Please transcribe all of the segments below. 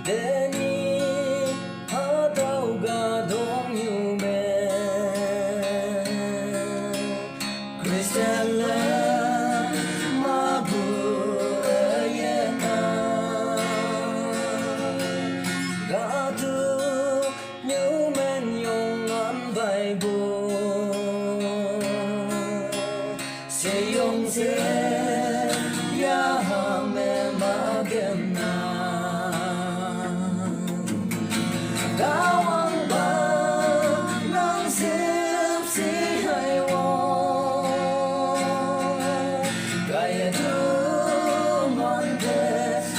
Deni hatauga dong yume Kristalla mabu ayena Gatu nyumen yongan baibu Seyong se ya hame magemna Gawang ba ng sip si haywang Kaya dumante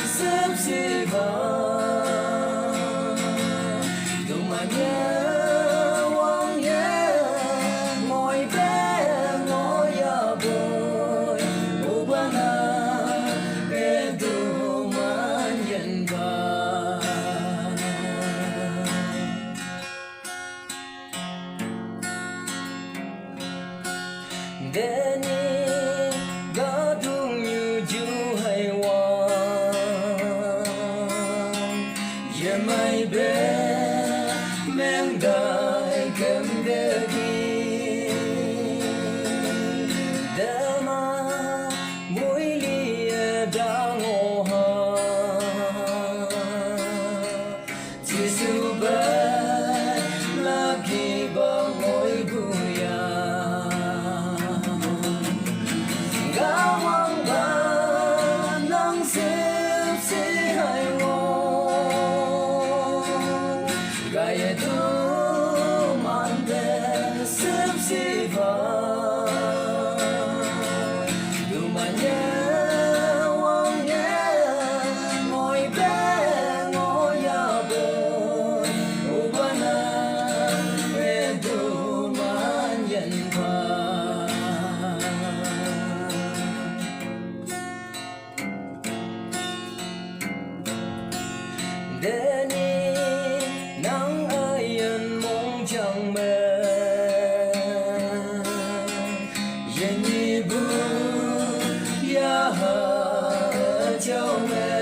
sip si ba Dumanya wang ye Ngồi bên ngồi ya boy Ubana ke duman yen ba Deni gadung yuju haywang Ye mai be mengdai kembegi Dama muili dangoha Jisubai lagi bangoy buya Gawang ba ng sip si haywang Gaya dumante sip si ba Dumanya wang ye Ngồi bên ngồi ya boy Ubana e duman yen ba Deni nắng ayan mong chẳng mê Yen yi bu ya ha châu mê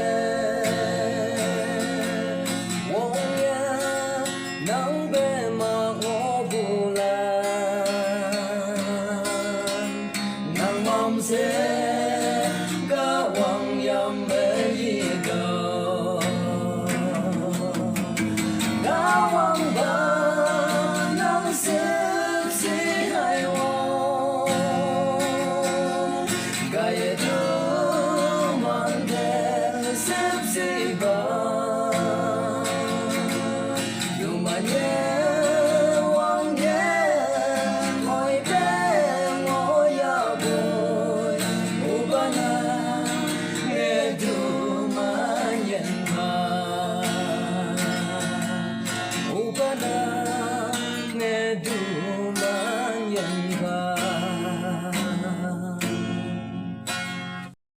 Wong ya nắng bê mà ngô bù lan Nắng mong sẽ ga wang yam mê yi go Gawang ba ng sip si haywang Gaya dumante sip si ba Dumanya wang ye Ngồi bên ngồi ya boy Ubana nghe duman yen ba Ubana nghe du